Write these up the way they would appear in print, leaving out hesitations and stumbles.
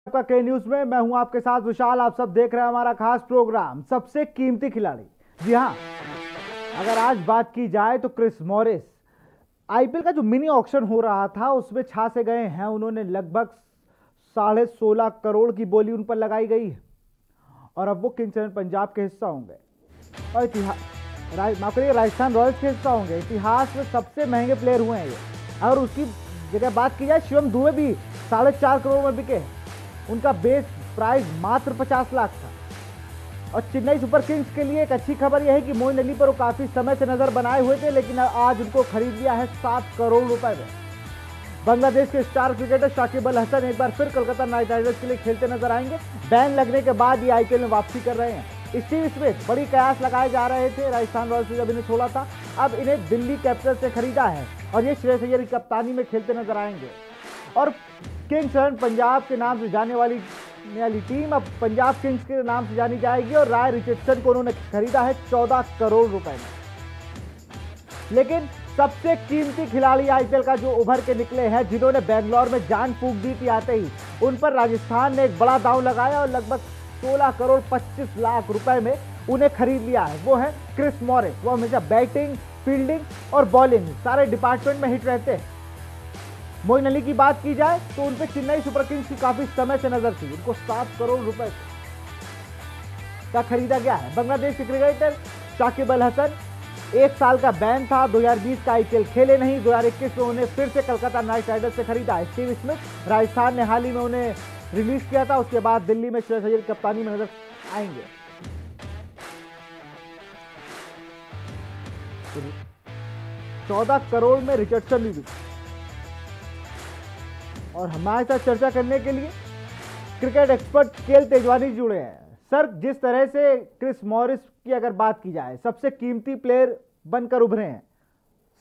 आपका के न्यूज में मैं हूं आपके साथ विशाल। आप सब देख रहे हैं हमारा खास प्रोग्राम सबसे कीमती खिलाड़ी। जी हां, अगर आज बात की जाए तो क्रिस मॉरिस आईपीएल का जो मिनी ऑक्शन हो रहा था उसमें छा से गए हैं। उन्होंने लगभग 16.5 करोड़ की बोली उन पर लगाई गई है और अब वो किंग्स इलेवन पंजाब के हिस्सा होंगे और माफ करिए राजस्थान रॉयल्स के हिस्सा होंगे। इतिहास में सबसे महंगे प्लेयर हुए हैं ये। अगर उसकी जगह बात की जाए, शिवम दुबे भी 4.5 करोड़ में बिके। उनका बेस प्राइस मात्र 50 लाख था। और चेन्नई सुपर किंग्स के लिए एक अच्छी खबर यह है कि मोइन अली पर वो काफी समय से नजर बनाए हुए थे, लेकिन आज उनको खरीद लिया है 7 करोड़ रुपए में। बांग्लादेश के स्टार क्रिकेटर शाकिब अल हसन एक बार फिर कोलकाता नाइट राइडर्स के लिए खेलते नजर आएंगे। बैन लगने के बाद ये आईपीएल में वापसी कर रहे हैं। स्टीव स्मिथ बड़ी कयास लगाए जा रहे थे राजस्थान रॉयल्स से जब इन्हें छोड़ा था, अब इन्हें दिल्ली कैपिटल्स से खरीदा है और ये श्रेयस अय्यर की कप्तानी में खेलते नजर आएंगे। और किंग्स इलेवन पंजाब के नाम से जाने वाली टीम अब पंजाब किंग्स के नाम से जानी जाएगी और राय रिचर्डसन को उन्होंने खरीदा है 14 करोड़ रुपए में। लेकिन सबसे कीमती खिलाड़ी आईपीएल का जो उभर के निकले हैं, जिन्होंने बेंगलोर में जान फूंक दी थी आते ही, उन पर राजस्थान ने एक बड़ा दांव लगाया और लगभग 16 करोड़ 25 लाख रुपए में उन्हें खरीद लिया है। वो है क्रिस मॉरिस। वो हमेशा बैटिंग, फील्डिंग और बॉलिंग सारे डिपार्टमेंट में हिट रहते हैं। मोइन अली की बात की जाए तो उन पे चेन्नई सुपर किंग्स की काफी समय से नजर थी। उनको 7 करोड़ रुपए का खरीदा गया है। बांग्लादेश के क्रिकेटर शाकिब अल हसन 1 साल का बैन था, 2020 का आईपीएल खेले नहीं। 2021 में उन्हें फिर से कोलकाता नाइट राइडर्स से खरीदा है। स्टीव स्मिथ राजस्थान ने हाल ही में उन्हें रिलीज किया था। उसके बाद दिल्ली में श्रेयस अय्यर की कप्तानी में नजर आएंगे। 14 करोड़ में रिचर्डसन भी बिका। और हमारे साथ चर्चा करने के लिए क्रिकेट एक्सपर्ट केएल तेजवानी जुड़े हैं। सर, जिस तरह से क्रिस मॉरिस की अगर बात की जाए, सबसे कीमती प्लेयर बनकर उभरे हैं,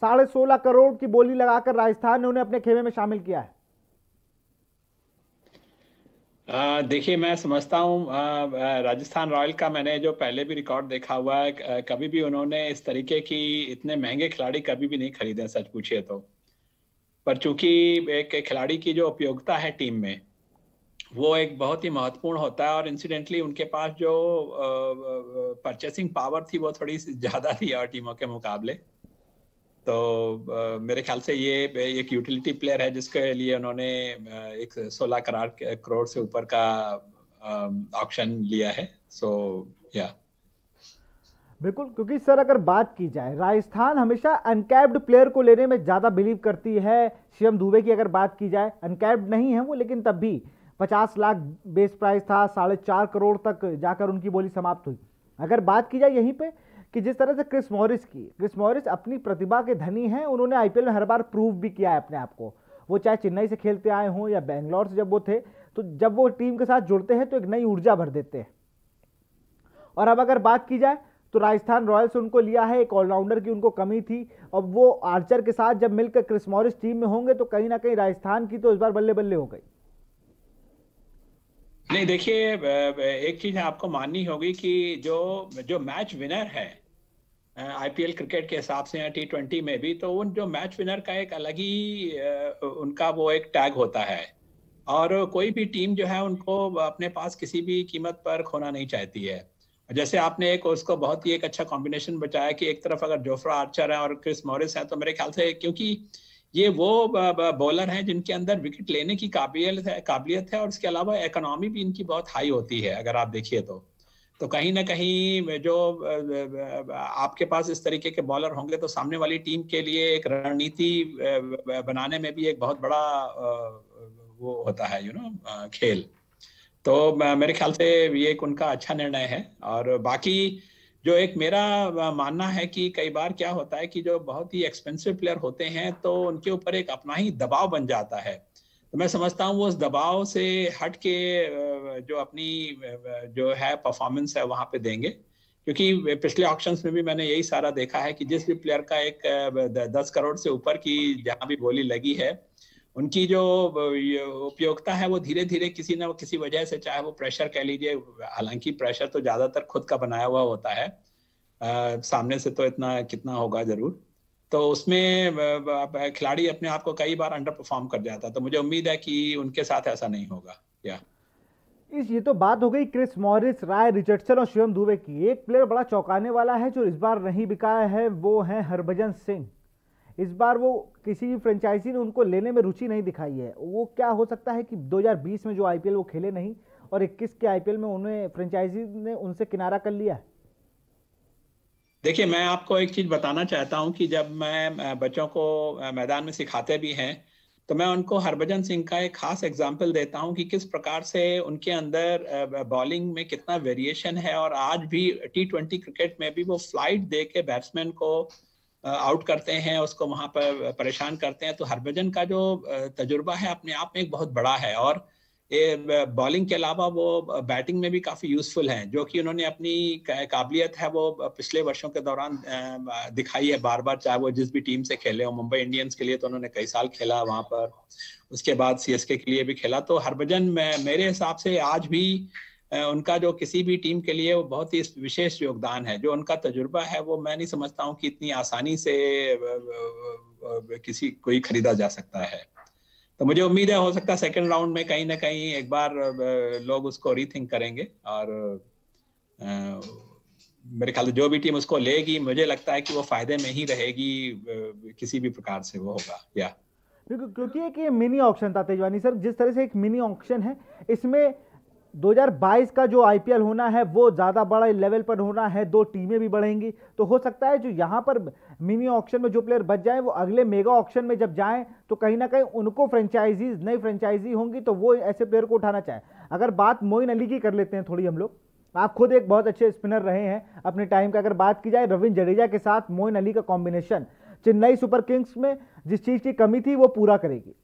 16.5 करोड़ की बोली लगाकर राजस्थान ने उन्हें अपने खेमे में शामिल किया है। देखिए, मैं समझता हूँ राजस्थान रॉयल का मैंने जो पहले भी रिकॉर्ड देखा हुआ है, कभी भी उन्होंने इस तरीके की इतने महंगे खिलाड़ी कभी भी नहीं खरीदे, सच पूछिए तो। पर चूंकि एक खिलाड़ी की जो उपयोगिता है टीम में, वो एक बहुत ही महत्वपूर्ण होता है। और इंसिडेंटली उनके पास जो परचेसिंग पावर थी वो थोड़ी सी ज़्यादा थी और टीमों के मुकाबले। तो मेरे ख्याल से ये एक यूटिलिटी प्लेयर है जिसके लिए उन्होंने एक 16 करोड़ से ऊपर का ऑक्शन लिया है। सो या बिल्कुल, क्योंकि सर अगर बात की जाए, राजस्थान हमेशा अनकैप्ड प्लेयर को लेने में ज्यादा बिलीव करती है। शिवम दुबे की अगर बात की जाए, अनकैप्ड नहीं है वो, लेकिन तब भी 50 लाख बेस प्राइस था, 4.5 करोड़ तक जाकर उनकी बोली समाप्त हुई। अगर बात की जाए यहीं पे कि जिस तरह से क्रिस मॉरिस अपनी प्रतिभा के धनी हैं। उन्होंने आईपीएल में हर बार प्रूव भी किया है अपने आप को। वो चाहे चेन्नई से खेलते आए हों या बेंगलोर से जब वो थे, तो जब वो टीम के साथ जुड़ते हैं तो एक नई ऊर्जा भर देते हैं। और अब अगर बात की जाए तो राजस्थान रॉयल्स उनको लिया है, एक ऑलराउंडर की उनको कमी थी। अब वो आर्चर के साथ जब मिलकर क्रिस मॉरिस टीम में होंगे तो कहीं ना कहीं राजस्थान की तो इस बार बल्ले बल्ले हो गई। नहीं, देखिए, एक चीज आपको माननी होगी कि जो मैच विनर है आईपीएल क्रिकेट के हिसाब से या T20 में भी, तो उन जो मैच विनर का एक अलग ही उनका वो एक टैग होता है। और कोई भी टीम जो है उनको अपने पास किसी भी कीमत पर खोना नहीं चाहती है। जैसे आपने एक उसको बहुत ही एक अच्छा कॉम्बिनेशन बचाया कि एक तरफ अगर जोफ्रा आर्चर है और क्रिस मॉरिस है, तो मेरे ख्याल से क्योंकि ये वो बॉलर हैं जिनके अंदर विकेट लेने की काबिलियत है और इसके अलावा इकोनॉमी भी इनकी बहुत हाई होती है। अगर आप देखिए तो कहीं ना कहीं जो आपके पास इस तरीके के बॉलर होंगे तो सामने वाली टीम के लिए एक रणनीति बनाने में भी एक बहुत बड़ा वो होता है खेल। तो मेरे ख्याल से ये एक उनका अच्छा निर्णय है। और बाकी जो एक मेरा मानना है कि कई बार क्या होता है कि जो बहुत ही एक्सपेंसिव प्लेयर होते हैं तो उनके ऊपर एक अपना ही दबाव बन जाता है। तो मैं समझता हूँ वो उस दबाव से हट के जो अपनी जो है परफॉर्मेंस है वहाँ पे देंगे। क्योंकि पिछले ऑक्शंस में भी मैंने यही सारा देखा है कि जिस भी प्लेयर का एक 10 करोड़ से ऊपर की जहाँ भी बोली लगी है, उनकी जो उपयोगिता है वो धीरे धीरे किसी न किसी वजह से, चाहे वो प्रेशर कह लीजिए, हालांकि प्रेशर तो ज्यादातर खुद का बनाया हुआ होता है, सामने से तो इतना कितना होगा जरूर, तो उसमें खिलाड़ी अपने आप को कई बार अंडर परफॉर्म कर जाता है। तो मुझे उम्मीद है कि उनके साथ ऐसा नहीं होगा। या ये तो बात हो गई क्रिस मॉरिस, राय रिचर्डसन और शिवम दुबे की। एक प्लेयर बड़ा चौंकाने वाला है जो इस बार नहीं बिका है, वो है हरभजन सिंह। इस बार वो किसी भी फ्रेंचाइजी ने उनको लेने में रुचि नहीं दिखाई है। वो क्या हो सकता है कि 2020 में जो आईपीएल वो खेले नहीं और 21 के आईपीएल में उन्हें फ्रेंचाइजी ने उनसे किनारा कर लिया है। देखिए, मैं आपको एक चीज बताना चाहता हूं कि जब मैं बच्चों को मैदान में सिखाते भी हैं तो मैं उनको हरभजन सिंह का एक खास एग्जाम्पल देता हूं कि किस प्रकार से उनके अंदर बॉलिंग में कितना वेरिएशन है। और आज भी T20 क्रिकेट में भी वो फ्लाइट दे के बैट्समैन को आउट करते हैं, उसको वहां पर परेशान करते हैं। तो हरभजन का जो तजुर्बा है अपने आप में एक बहुत बड़ा है। और ये बॉलिंग के अलावा वो बैटिंग में भी काफी यूजफुल हैं, जो कि उन्होंने अपनी काबिलियत है वो पिछले वर्षों के दौरान दिखाई है बार बार, चाहे वो जिस भी टीम से खेले हो। मुंबई इंडियंस के लिए तो उन्होंने कई साल खेला वहां पर, उसके बाद सीएसके के लिए भी खेला। तो हरभजन मेरे हिसाब से आज भी उनका जो किसी भी टीम के लिए वो बहुत ही विशेष योगदान है। जो उनका तजुर्बा है वो मैं नहीं समझता हूँ कि इतनी आसानी से किसी कोई खरीदा जा सकता है। तो मुझे उम्मीद है हो सकता है सेकंड राउंड में कहीं ना कहीं एक बार लोग उसको रीथिंक करेंगे। और मेरे ख्याल से जो भी टीम उसको लेगी, मुझे लगता है कि वो फायदे में ही रहेगी, किसी भी प्रकार से वो होगा। या क्योंकि एक ये मिनी ऑक्शन था तेजवानी सर, जिस तरह से एक मिनी ऑक्शन है, इसमें 2022 का जो आईपीएल होना है वो ज़्यादा बड़ा लेवल पर होना है, 2 टीमें भी बढ़ेंगी। तो हो सकता है जो यहाँ पर मिनी ऑक्शन में जो प्लेयर बच जाएं वो अगले मेगा ऑक्शन में जब जाएं तो कहीं ना कहीं उनको फ्रेंचाइजीज, नई फ्रेंचाइजी होंगी तो वो ऐसे प्लेयर को उठाना चाहें। अगर बात मोइन अली की कर लेते हैं थोड़ी हम लोग, आप खुद एक बहुत अच्छे स्पिनर रहे हैं अपने टाइम का। अगर बात की जाए रविंद्र जडेजा के साथ मोइन अली का कॉम्बिनेशन चेन्नई सुपर किंग्स में जिस चीज़ की कमी थी वो पूरा करेगी।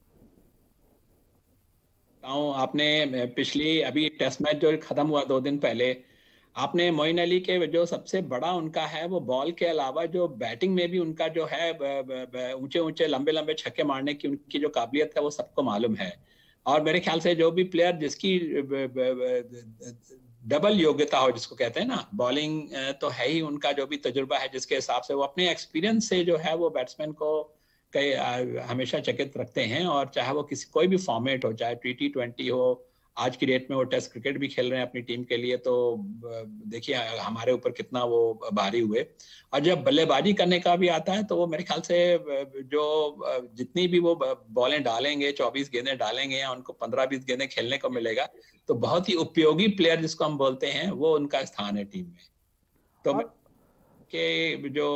आपने पिछली अभी टेस्ट मैच जो खत्म हुआ 2 दिन पहले, आपने मोइन अली के जो सबसे बड़ा उनका है वो बॉल के अलावा जो बैटिंग में भी उनका जो है ऊंचे ऊंचे लंबे लंबे छक्के मारने की उनकी जो काबिलियत है वो सबको मालूम है। और मेरे ख्याल से जो भी प्लेयर जिसकी डबल योग्यता हो, जिसको कहते हैं ना, बॉलिंग तो है ही, उनका जो भी तजुर्बा है जिसके हिसाब से वो अपने एक्सपीरियंस से जो है वो बैट्समैन को कई हमेशा चकित रखते हैं। और चाहे वो किसी कोई भी फॉर्मेट हो, चाहे T20 हो, आज की डेट में वो टेस्ट क्रिकेट भी खेल रहे हैं अपनी टीम के लिए। तो देखिए हमारे ऊपर कितना वो भारी हुए। और जब बल्लेबाजी करने का भी आता है तो वो मेरे ख्याल से जो जितनी भी वो बॉलें डालेंगे, 24 गेंदें डालेंगे या उनको 15-20 गेंदें खेलने को मिलेगा, तो बहुत ही उपयोगी प्लेयर जिसको हम बोलते हैं वो उनका स्थान है टीम में। तो के जो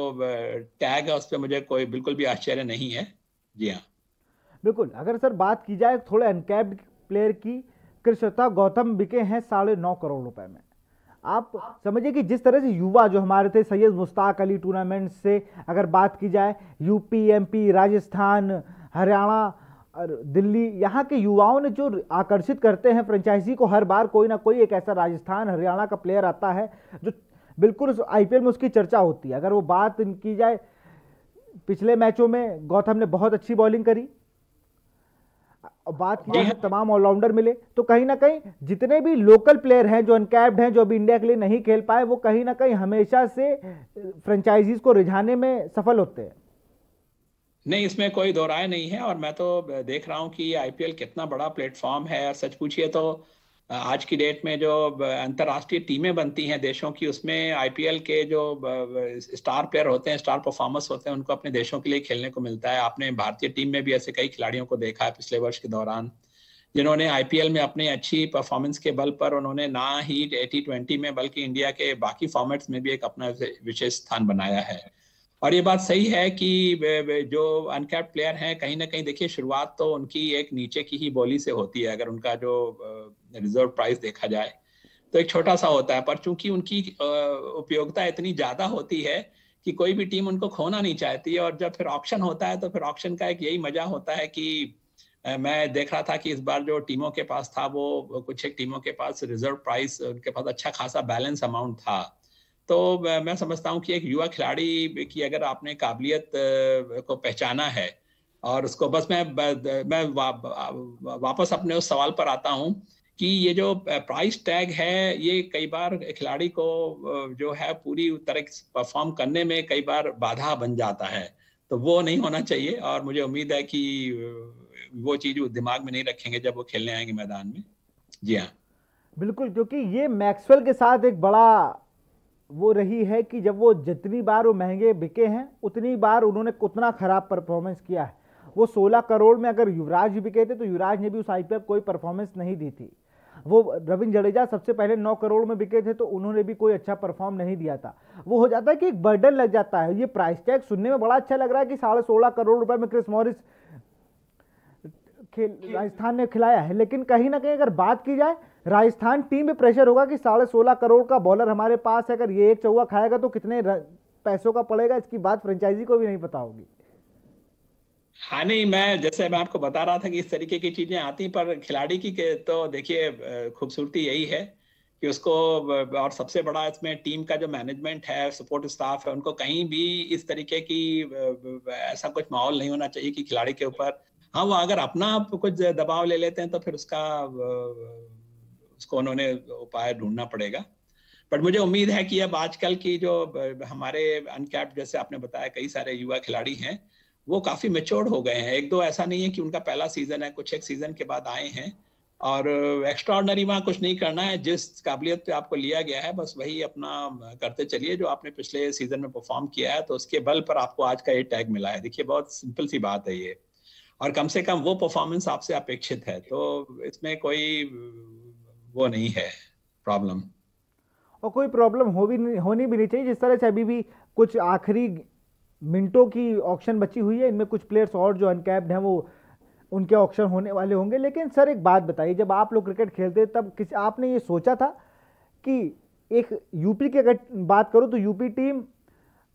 टैग है उस पर मुझे कोई बिल्कुल भी आश्चर्य नहीं है। जी हाँ, बिल्कुल। अगर सर बात की जाए थोड़े अनकैप्ड प्लेयर की, कृष्णा गौतम बिके हैं 9.5 करोड़ रुपए में। आप समझिए कि जिस तरह से युवा जो हमारे थे, सैयद मुश्ताक अली टूर्नामेंट से अगर बात की जाए, यूपी, एमपी, राजस्थान, हरियाणा और दिल्ली, यहाँ के युवाओं ने जो आकर्षित करते हैं फ्रेंचाइजी को, हर बार कोई ना कोई एक ऐसा राजस्थान, हरियाणा का प्लेयर आता है जो बिल्कुल आईपीएल में उसकी चर्चा होती है। अगर वो बात की जाए पिछले मैचों में गौतम ने बहुत अच्छी बॉलिंग करी, बात की जाए तमाम ऑलराउंडर मिले, तो कहीं ना कहीं जितने भी लोकल प्लेयर हैं जो अनकैप्ड हैं, जो अभी इंडिया के लिए नहीं खेल पाए, वो कहीं ना कहीं हमेशा से फ्रेंचाइजीज को रिझाने में सफल होते हैं। नहीं, इसमें कोई दो राय नहीं है। और मैं तो देख रहा हूं कि आईपीएल कितना बड़ा प्लेटफॉर्म है। और सच पूछिए तो आज की डेट में जो अंतर्राष्ट्रीय टीमें बनती हैं देशों की, उसमें आईपीएल के जो स्टार प्लेयर होते हैं, स्टार परफॉर्मर्स होते हैं, उनको अपने देशों के लिए खेलने को मिलता है। आपने भारतीय टीम में भी ऐसे कई खिलाड़ियों को देखा है पिछले वर्ष के दौरान, जिन्होंने आईपीएल में अपनी अच्छी परफॉर्मेंस के बल पर उन्होंने ना ही T20 में बल्कि इंडिया के बाकी फॉर्मेट्स में भी एक अपना विशेष स्थान बनाया है। और ये बात सही है कि जो अनकैप्ड प्लेयर हैं, कहीं ना कहीं देखिए शुरुआत तो उनकी एक नीचे की ही बोली से होती है। अगर उनका जो रिजर्व प्राइस देखा जाए तो एक छोटा सा होता है, पर चूंकि उनकी उपयोगिता इतनी ज्यादा होती है कि कोई भी टीम उनको खोना नहीं चाहती। और जब फिर ऑक्शन होता है तो फिर ऑक्शन का एक यही मजा होता है कि मैं देख रहा था कि इस बार जो टीमों के पास था, वो कुछ एक टीमों के पास रिजर्व प्राइस, उनके पास अच्छा खासा बैलेंस अमाउंट था। तो मैं समझता हूं कि एक युवा खिलाड़ी की अगर आपने काबिलियत को पहचाना है, और उसको बस मैं वापस अपने उस सवाल पर आता हूं कि ये जो प्राइस टैग है, ये कई बार खिलाड़ी को जो है पूरी तरह परफॉर्म करने में कई बार बाधा बन जाता है। तो वो नहीं होना चाहिए। और मुझे उम्मीद है कि वो चीज वो दिमाग में नहीं रखेंगे जब वो खेलने आएंगे मैदान में। जी हाँ, बिल्कुल, क्योंकि ये मैक्सवेल के साथ एक बड़ा वो रही है कि जब वो जितनी बार वो महंगे बिके हैं उतनी बार उन्होंने उतना खराब परफॉर्मेंस किया है। वो 16 करोड़ में अगर युवराज भी बिके थे तो युवराज ने भी उस आईपीएल कोई परफॉर्मेंस नहीं दी थी। वो रविंद्र जडेजा सबसे पहले 9 करोड़ में बिके थे तो उन्होंने भी कोई अच्छा परफॉर्म नहीं दिया था। वो हो जाता है कि एक बर्डन लग जाता है। ये प्राइस टैग सुनने में बड़ा अच्छा लग रहा है कि 16.5 करोड़ रुपए में क्रिस मॉरिस राजस्थान ने खिलाया है, लेकिन कहीं ना कहीं अगर बात की जाए राजस्थान टीम में प्रेशर होगा कि 16.5 करोड़ का बॉलर हमारे पास है, अगर ये एक चौका खाएगा तो कितने पैसों का पड़ेगा, इसकी बात फ्रेंचाइजी को भी नहीं पता होगी। हाँ नहीं, मैं आपको बता रहा था कि इस तरीके की चीजें आती, पर खिलाड़ी की तो देखिए खूबसूरती यही है कि उसको, और सबसे बड़ा इसमें टीम का जो मैनेजमेंट है, सपोर्ट स्टाफ है, उनको कहीं भी इस तरीके की ऐसा कुछ माहौल नहीं होना चाहिए कि खिलाड़ी के ऊपर, हाँ वो अगर अपना कुछ दबाव ले लेते हैं तो फिर उसको उन्होंने उपाय ढूंढना पड़ेगा। बट मुझे उम्मीद है कि अब आजकल की जो हमारे अनकैप्ड, जैसे आपने बताया, कई सारे युवा खिलाड़ी हैं, वो काफी मेच्योर्ड हो गए हैं। एक दो ऐसा नहीं है कि उनका पहला सीजन है, कुछ एक सीजन के बाद आए हैं, और एक्स्ट्राऑर्डिनरी वहाँ कुछ नहीं करना है। जिस काबिलियत पे आपको लिया गया है बस वही अपना करते चलिए, जो आपने पिछले सीजन में परफॉर्म किया है तो उसके बल पर आपको आज का ये टैग मिला है। देखिए बहुत सिंपल सी बात है ये, और कम से कम वो परफॉर्मेंस आपसे अपेक्षित है, तो इसमें कोई वो नहीं है प्रॉब्लम। और कोई प्रॉब्लम होनी भी नहीं चाहिए। जिस तरह से अभी भी कुछ आखिरी मिनटों की ऑक्शन बची हुई है, इनमें कुछ प्लेयर्स और जो अनकैप्ड हैं वो उनके ऑक्शन होने वाले होंगे। लेकिन सर एक बात बताइए, जब आप लोग क्रिकेट खेलते तब किसी आपने ये सोचा था कि एक यूपी की अगर बात करूं तो यूपी टीम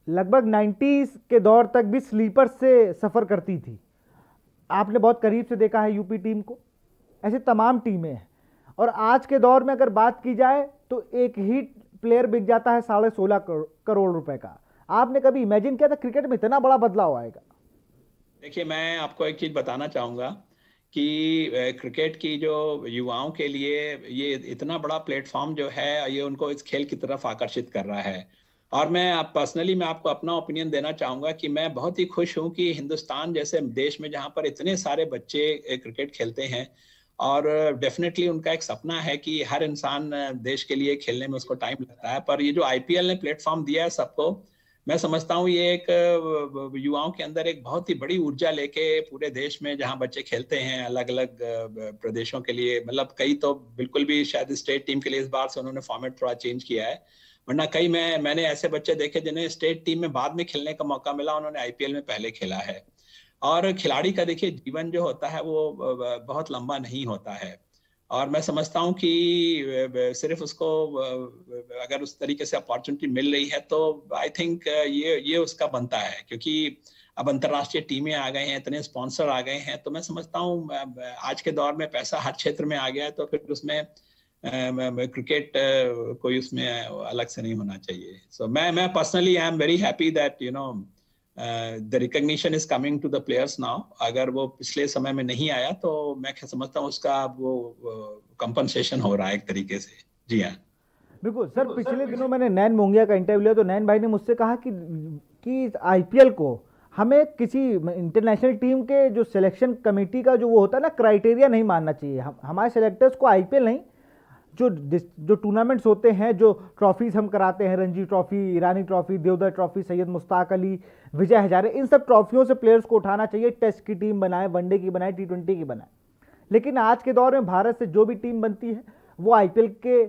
लगभग 90s के दौर तक भी स्लीपर से सफ़र करती थी। आपने बहुत करीब से देखा है यूपी टीम को, ऐसे तमाम टीमें हैं। और आज के दौर में अगर बात की जाए तो एक ही प्लेयर बिक जाता है 16.5 करोड़ रुपए का। आपने कभी इमेजिन किया था क्रिकेट में इतना बड़ा बदलाव आएगा? देखिए मैं आपको एक चीज बताना चाहूंगा कि क्रिकेट की जो युवाओं के लिए ये इतना बड़ा प्लेटफॉर्म जो है, ये उनको इस खेल की तरफ आकर्षित कर रहा है। और मैं आपको अपना ओपिनियन देना चाहूंगा कि मैं बहुत ही खुश हूं कि हिंदुस्तान जैसे देश में, जहां पर इतने सारे बच्चे क्रिकेट खेलते हैं, और डेफिनेटली उनका एक सपना है कि हर इंसान देश के लिए खेलने में उसको टाइम लगता है, पर ये जो आईपीएल ने प्लेटफॉर्म दिया है सबको, मैं समझता हूँ ये एक युवाओं के अंदर एक बहुत ही बड़ी ऊर्जा लेके पूरे देश में जहाँ बच्चे खेलते हैं अलग अलग प्रदेशों के लिए, मतलब कई तो बिल्कुल भी शायद स्टेट टीम के लिए इस बार से उन्होंने फॉर्मेट थोड़ा चेंज किया है, वरना कई मैंने ऐसे बच्चे देखे जिन्हें स्टेट टीम में बाद में खेलने का मौका मिला, उन्होंने आईपीएल में पहले खेला है। और खिलाड़ी का देखिए जीवन जो होता है वो बहुत लंबा नहीं होता है, और मैं समझता हूँ कि सिर्फ उसको अगर उस तरीके से अपॉर्चुनिटी मिल रही है तो आई थिंक ये उसका बनता है, क्योंकि अब अंतर्राष्ट्रीय टीमें आ गए हैं, इतने स्पॉन्सर आ गए हैं, तो मैं समझता हूँ आज के दौर में पैसा हर क्षेत्र में आ गया है, तो फिर उसमें क्रिकेट कोई उसमें अलग से नहीं होना चाहिए। सो मैं personally I am very happy that the recognition is coming to the players now. अगर वो पिछले समय में नहीं आया तो मैं क्या समझता हूँ उसका वो कंपनसेशन हो रहा है एक तरीके से। जी हाँ बिल्कुल सर। पिछले दिनों मैंने नैन मोंगिया का इंटरव्यू लिया तो नैन भाई ने मुझसे कहा कि आईपीएल को हमें किसी इंटरनेशनल टीम के जो सिलेक्शन कमेटी का जो वो होता है ना क्राइटेरिया नहीं मानना चाहिए। हमारे सेलेक्टर्स को आईपीएल नहीं, जो टूर्नामेंट्स होते हैं, जो ट्रॉफीज हम कराते हैं, रणजी ट्रॉफी, ईरानी ट्रॉफी, देवधर ट्रॉफी, सैयद मुश्ताक अली, विजय हजारे, इन सब ट्रॉफियों से प्लेयर्स को उठाना चाहिए। टेस्ट की टीम बनाए, वनडे की बनाए, T20 की बनाए। लेकिन आज के दौर में भारत से जो भी टीम बनती है वो आईपीएल के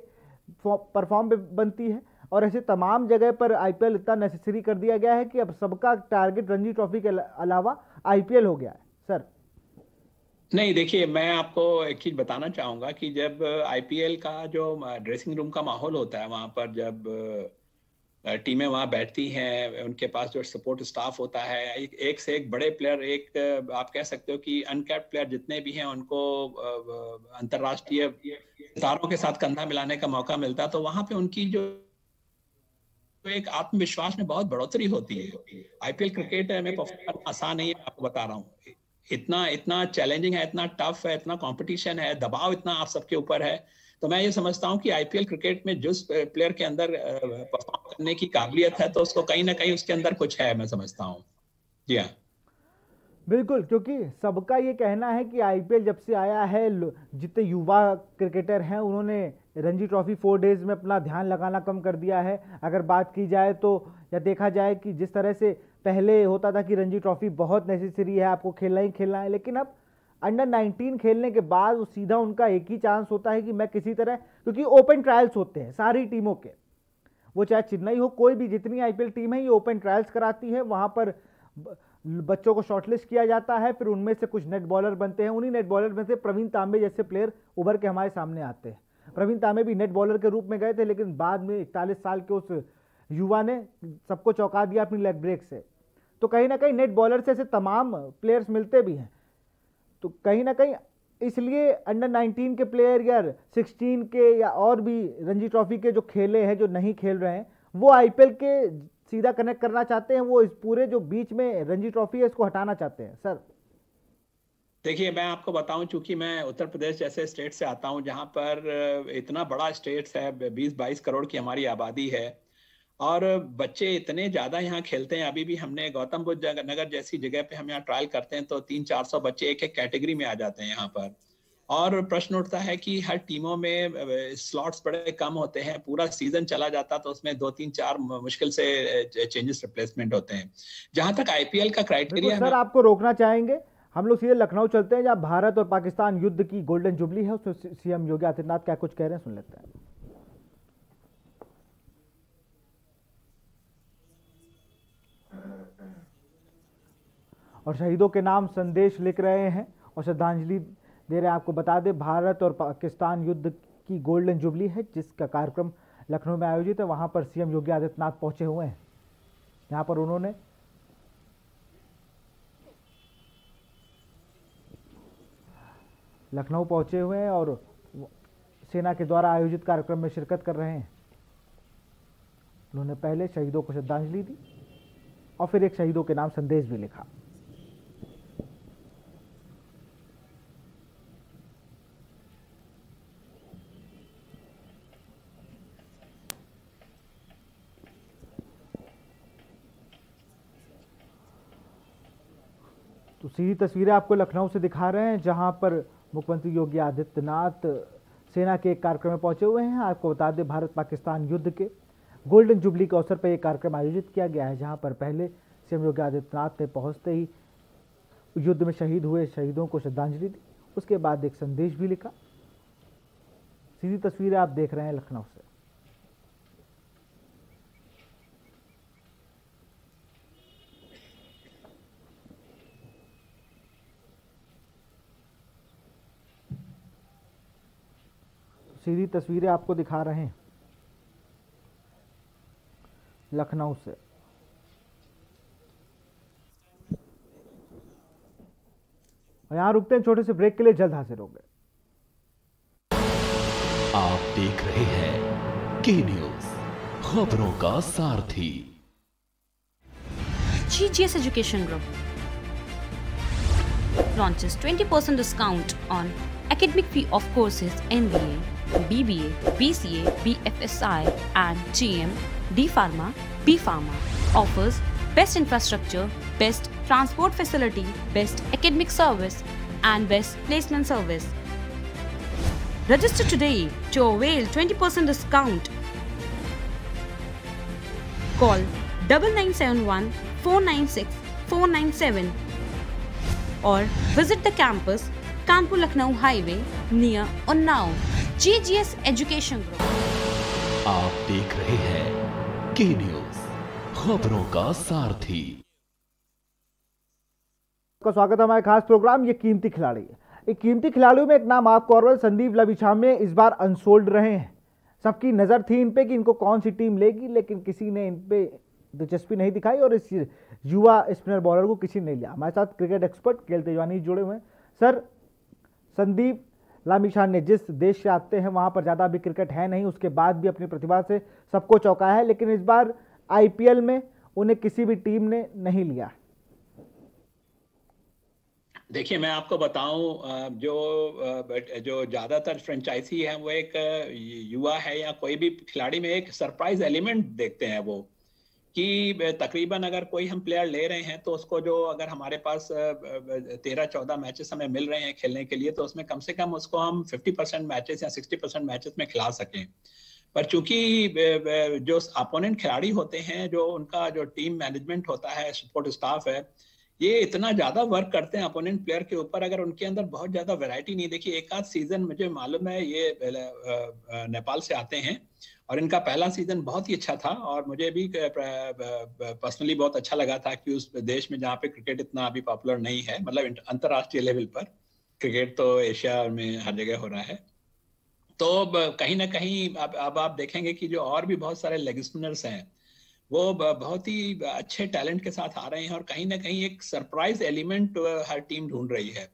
परफॉर्म पे बनती है, और ऐसे तमाम जगह पर आईपीएल इतना नेसेसरी कर दिया गया है कि अब सबका टारगेट रणजी ट्रॉफी के अलावा आईपीएल हो गया है। सर नहीं, देखिए मैं आपको एक चीज बताना चाहूंगा कि जब आईपीएल का जो ड्रेसिंग रूम का माहौल होता है, वहां पर जब टीमें वहां बैठती हैं, उनके पास जो सपोर्ट स्टाफ होता है, एक से एक बड़े प्लेयर, एक आप कह सकते हो कि अनकैप्ड प्लेयर जितने भी हैं उनको अंतर्राष्ट्रीय सितारों के साथ कंधा मिलाने का मौका मिलता है, तो वहां पे उनकी जो एक आत्मविश्वास में बहुत बढ़ोतरी होती है। आईपीएल क्रिकेट में परफॉर्म करना आसान नहीं है, आपको बता रहा हूँ। इतना चैलेंजिंग है, इतना टफ है, इतना कंपटीशन है, दबाव इतना आप सबके ऊपर है। तो मैं ये समझता हूँ कि आईपीएल क्रिकेट में जिस प्लेयर के अंदर परफॉर्म करने की काबिलियत है तो उसको कहीं ना कहीं उसके अंदर कुछ है, मैं समझता हूँ। जी हाँ बिल्कुल, क्योंकि सबका ये कहना है कि आईपीएल जब से आया है जितने युवा क्रिकेटर हैं उन्होंने रणजी ट्रॉफी 4 डेज में अपना ध्यान लगाना कम कर दिया है। अगर बात की जाए तो या देखा जाए कि जिस तरह से पहले होता था कि रणजी ट्रॉफी बहुत नेसेसरी है, आपको खेलना ही खेलना है, लेकिन अब अंडर 19 खेलने के बाद वो सीधा उनका एक ही चांस होता है कि मैं किसी तरह, क्योंकि ओपन ट्रायल्स होते हैं सारी टीमों के, वो चाहे चेन्नई हो, कोई भी जितनी आईपीएल टीम है ये ओपन ट्रायल्स कराती है, वहां पर बच्चों को शॉर्टलिस्ट किया जाता है, फिर उनमें से कुछ नेट बॉलर बनते हैं, उन्हीं नेट बॉलर में से प्रवीण तांबे जैसे प्लेयर उभर के हमारे सामने आते हैं। प्रवीण तांबे भी नेट बॉलर के रूप में गए थे, लेकिन बाद में 41 साल के उस युवा ने सबको चौंका दिया अपनी लेग ब्रेक से। तो कहीं ना कहीं नेट बॉलर से ऐसे तमाम प्लेयर्स मिलते भी हैं, तो कहीं ना कहीं इसलिए अंडर 19 के प्लेयर या 16 के या और भी रणजी ट्रॉफी के जो खेले हैं, जो नहीं खेल रहे हैं, वो आईपीएल के सीधा कनेक्ट करना चाहते हैं, वो इस पूरे जो बीच में रणजी ट्रॉफी है इसको हटाना चाहते हैं। सर देखिए, मैं आपको बताऊं, चूंकि मैं उत्तर प्रदेश जैसे स्टेट से आता हूं जहां पर इतना बड़ा स्टेट है, 20-22 करोड़ की हमारी आबादी है, और बच्चे इतने ज्यादा यहाँ खेलते हैं। अभी भी हमने गौतम बुद्ध नगर जैसी जगह पे हम यहाँ ट्रायल करते हैं तो 300-400 बच्चे एक एक कैटेगरी में आ जाते हैं यहाँ पर। और प्रश्न उठता है कि हर टीमों में स्लॉट्स बड़े कम होते हैं, पूरा सीजन चला जाता तो उसमें 2-3-4 मुश्किल से चेंजेस रिप्लेसमेंट होते हैं। जहां तक आईपीएल का क्राइटेरिया, सर आपको रोकना चाहेंगे, हम लोग सीधे लखनऊ चलते हैं जहाँ भारत और पाकिस्तान युद्ध की गोल्डन जुबली है, उसमें सीएम योगी आदित्यनाथ क्या कुछ कह रहे हैं, सुन लेते हैं। और शहीदों के नाम संदेश लिख रहे हैं और श्रद्धांजलि दे रहे हैं। आपको बता दें, भारत और पाकिस्तान युद्ध की गोल्डन जुबली है जिसका कार्यक्रम लखनऊ में आयोजित है, वहां पर सीएम योगी आदित्यनाथ पहुंचे हुए हैं। यहां पर उन्होंने लखनऊ पहुंचे हुए हैं और सेना के द्वारा आयोजित कार्यक्रम में शिरकत कर रहे हैं। उन्होंने पहले शहीदों को श्रद्धांजलि दी और फिर एक शहीदों के नाम संदेश भी लिखा। तो सीधी तस्वीरें आपको लखनऊ से दिखा रहे हैं जहां पर मुख्यमंत्री योगी आदित्यनाथ सेना के एक कार्यक्रम में पहुंचे हुए हैं। आपको बता दें, भारत पाकिस्तान युद्ध के गोल्डन जुबली के अवसर पर यह कार्यक्रम आयोजित किया गया है, जहां पर पहले सीएम योगी आदित्यनाथ ने पहुंचते ही युद्ध में शहीद हुए शहीदों को श्रद्धांजलि दी, उसके बाद एक संदेश भी लिखा। सीधी तस्वीरें आप देख रहे हैं लखनऊ से। सीधी तस्वीरें आपको दिखा रहे हैं लखनऊ से। और यहां रुकते हैं छोटे से ब्रेक के लिए, जल्द हाजिर होंगे। आप देख रहे हैं के न्यूज, खबरों का सारथी। GGS Education Group launches 20% discount on academic fee of courses MBA, BBA, BCA, BFSI and GM, D Pharma, B Pharma. Offers best infrastructure, best transport facility, best academic service and best placement service. Register today to avail 20% discount. Call 9971 496 497 or visit the campus Kanpur Lucknow Highway near Unnao. GGS Education Group. आप देख रहे हैं के news, खबरों का सारथी। का स्वागत है हमारे खास प्रोग्राम ये कीमती खिलाड़ी। एक कीमती खिलाड़ियों में एक नाम आपको और संदीप लविछामे इस बार अनसोल्ड रहे हैं। सबकी नजर थी इन पे कि इनको कौन सी टीम लेगी, लेकिन किसी ने इन पे दिलचस्पी नहीं दिखाई और इस युवा स्पिनर बॉलर को किसी ने नहीं लिया। हमारे साथ क्रिकेट एक्सपर्ट केएल तेजवानी जुड़े हुए हैं। सर, संदीप लामिछाने ने जिस देश से आते हैं वहां पर ज्यादा अभी क्रिकेट है नहीं, उसके बाद भी अपनी प्रतिभा से सबको चौंकाया है, लेकिन इस बार आईपीएल में उन्हें किसी भी टीम ने नहीं लिया। देखिए, मैं आपको बताऊं, जो ज्यादातर फ्रेंचाइजी है वो एक युवा है या कोई भी खिलाड़ी में एक सरप्राइज एलिमेंट देखते हैं वो, कि तकरीबन अगर कोई हम प्लेयर ले रहे हैं तो उसको जो अगर हमारे पास 13-14 मैचेस हमें मिल रहे हैं खेलने के लिए, तो उसमें कम से कम उसको हम 50% मैचेस या 60% मैचेस में खिला सकें। पर चूंकि जो अपोनेंट खिलाड़ी होते हैं, जो उनका जो टीम मैनेजमेंट होता है, सपोर्ट स्टाफ है, ये इतना ज्यादा वर्क करते हैं अपोनेंट प्लेयर के ऊपर, अगर उनके अंदर बहुत ज्यादा वैरायटी नहीं। देखिए, एक आध सीजन मुझे मालूम है, ये नेपाल से आते हैं और इनका पहला सीजन बहुत ही अच्छा था और मुझे भी पर्सनली बहुत अच्छा लगा था कि उस देश में जहाँ पे क्रिकेट इतना अभी पॉपुलर नहीं है, मतलब अंतर्राष्ट्रीय लेवल पर क्रिकेट तो एशिया में हर जगह हो रहा है। तो कहीं ना कहीं अब आप देखेंगे कि जो और भी बहुत सारे लेग स्पिनर्स हैं वो बहुत ही अच्छे टैलेंट के साथ आ रहे हैं और कहीं ना कहीं एक सरप्राइज एलिमेंट हर टीम ढूंढ रही है।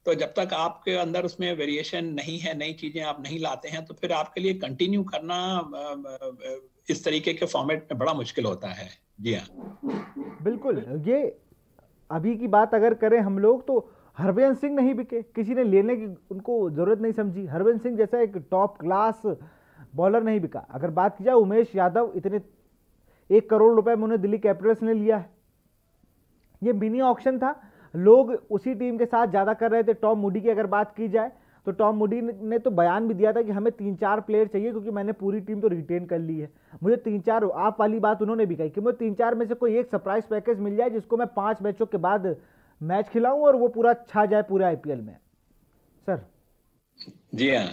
तो जब तक आपके अंदर उसमें वेरिएशन नहीं है, नई चीजें आप नहीं लाते हैं, तो फिर आपके लिए कंटिन्यू करना इस तरीके के फॉर्मेट में बड़ा मुश्किल होता है। जी हाँ, बिल्कुल। ये अभी की बात अगर करें हम लोग तो हरभजन सिंह नहीं बिके, किसी ने लेने की उनको जरूरत नहीं समझी। हरभजन सिंह जैसा एक टॉप क्लास बॉलर नहीं बिका। अगर बात की जाए उमेश यादव, इतने 1 करोड़ रुपए में उन्हें दिल्ली कैपिटल्स ने लिया है। ये मिनी ऑक्शन था, लोग उसी टीम के साथ ज्यादा कर रहे थे। टॉम मूडी की अगर बात की जाए तो टॉम मूडी ने तो बयान भी दिया था कि हमें 3-4 प्लेयर चाहिए क्योंकि मैंने पूरी टीम तो रिटेन कर ली है। मुझे 3-4, आप वाली बात उन्होंने भी कही कि मुझे 3-4 में से कोई एक सरप्राइज पैकेज मिल जाए जिसको मैं 5 मैचों के बाद मैच खिलाऊं और वो पूरा छा जाए पूरे आईपीएल में। सर जी हाँ,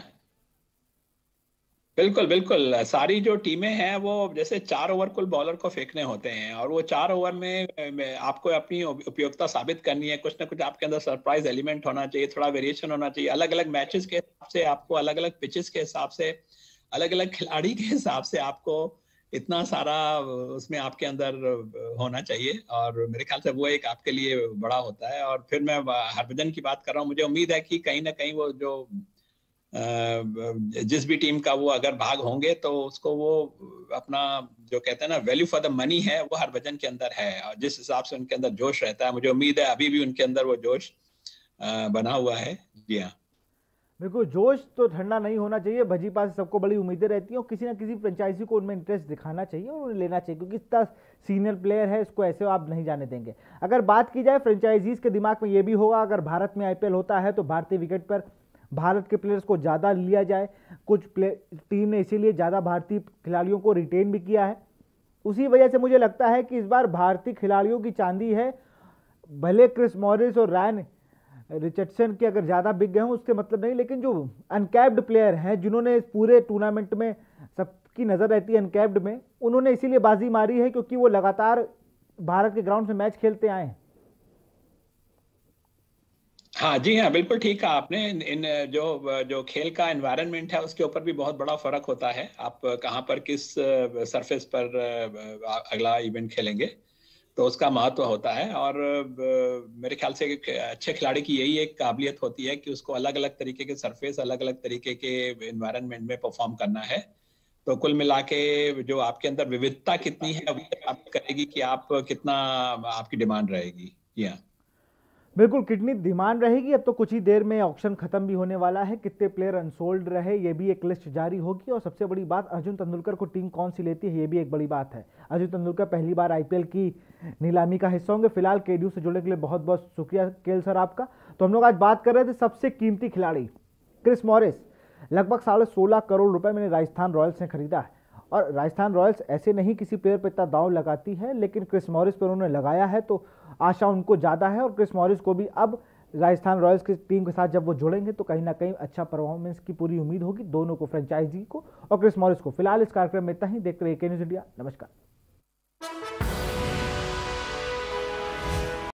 बिल्कुल बिल्कुल। सारी जो टीमें हैं वो जैसे 4 ओवर कुल बॉलर को फेंकने होते हैं और वो 4 ओवर में आपको अपनी उपयोगिता साबित करनी है। कुछ ना कुछ आपके अंदर सरप्राइज एलिमेंट होना चाहिए, थोड़ा वेरिएशन होना चाहिए। अलग अलग मैचेस के हिसाब से आपको, अलग अलग पिचेस के हिसाब से, अलग अलग खिलाड़ी के हिसाब से आपको इतना सारा उसमें आपके अंदर होना चाहिए और मेरे ख्याल से वो एक आपके लिए बड़ा होता है। और फिर मैं हरभजन की बात कर रहा हूँ, मुझे उम्मीद है कि कहीं ना कहीं वो जो जिस भी टीम का वो अगर भाग होंगे तो उसको वो अपना जो कहते हैं ना वैल्यू फॉर द मनी है, वो हरभजन के अंदर है और जिस हिसाब से उनके अंदर जोश रहता है, मुझे उम्मीद है अभी भी उनके अंदर वो जोश बना हुआ है। जी हाँ, बिल्कुल। जोश तो ठंडा नहीं होना चाहिए। भजीपा से सबको बड़ी उम्मीदें रहती हैं और किसी ना किसी फ्रेंचाइजी को उनमें इंटरेस्ट दिखाना चाहिए और उन्हें लेना चाहिए क्योंकि इतना सीनियर प्लेयर है, इसको ऐसे आप नहीं जाने देंगे। अगर बात की जाए फ्रेंचाइजीज के दिमाग में ये भी होगा, अगर भारत में आईपीएल होता है तो भारतीय विकेट पर भारत के प्लेयर्स को ज़्यादा लिया जाए। कुछ टीम ने इसीलिए ज़्यादा भारतीय खिलाड़ियों को रिटेन भी किया है। उसी वजह से मुझे लगता है कि इस बार भारतीय खिलाड़ियों की चांदी है। भले क्रिस मॉरिस और रायन रिचर्डसन के अगर ज़्यादा बिक गए हों उसके मतलब नहीं, लेकिन जो अनकैप्ड प्लेयर हैं जिन्होंने इस पूरे टूर्नामेंट में सबकी नज़र रहती है अनकैप्ड में, उन्होंने इसीलिए बाजी मारी है क्योंकि वो लगातार भारत के ग्राउंड में मैच खेलते आए हैं। हाँ जी हाँ, बिल्कुल ठीक कहा आपने। इन जो खेल का एनवायरनमेंट है उसके ऊपर भी बहुत बड़ा फर्क होता है। आप कहाँ पर किस सरफेस पर अगला इवेंट खेलेंगे तो उसका महत्व होता है और मेरे ख्याल से एक अच्छे खिलाड़ी की यही एक काबिलियत होती है कि उसको अलग अलग तरीके के सरफेस, अलग अलग तरीके के एनवायरनमेंट में परफॉर्म करना है। तो कुल मिला के जो आपके अंदर विविधता कितनी है वो आप करेगी कि आप कितना आपकी डिमांड रहेगी। या बिल्कुल, कितनी डिमांड रहेगी। अब तो कुछ ही देर में ऑक्शन खत्म भी होने वाला है, कितने प्लेयर अनसोल्ड रहे ये भी एक लिस्ट जारी होगी और सबसे बड़ी बात अर्जुन तेंदुलकर को टीम कौन सी लेती है ये भी एक बड़ी बात है। अर्जुन तेंदुलकर पहली बार आईपीएल की नीलामी का हिस्सा होंगे। फिलहाल केडीयू से जुड़ने के लिए बहुत बहुत शुक्रिया केएल सर आपका। तो हम लोग आज बात कर रहे थे सबसे कीमती खिलाड़ी क्रिस मॉरिस, लगभग 16.5 करोड़ रुपए मैंने राजस्थान रॉयल्स ने खरीदा है और राजस्थान रॉयल्स ऐसे नहीं किसी प्लेयर पर इतना दांव लगाती है, लेकिन क्रिस मॉरिस पर उन्होंने लगाया है तो आशा उनको ज़्यादा है और क्रिस मॉरिस को भी अब राजस्थान रॉयल्स की टीम के साथ जब वो जुड़ेंगे तो कहीं ना कहीं अच्छा परफॉर्मेंस की पूरी उम्मीद होगी दोनों को, फ्रेंचाइजी को और क्रिस मॉरिस को। फिलहाल इस कार्यक्रम में इतना ही। देखते रहिए के न्यूज़ इंडिया। नमस्कार।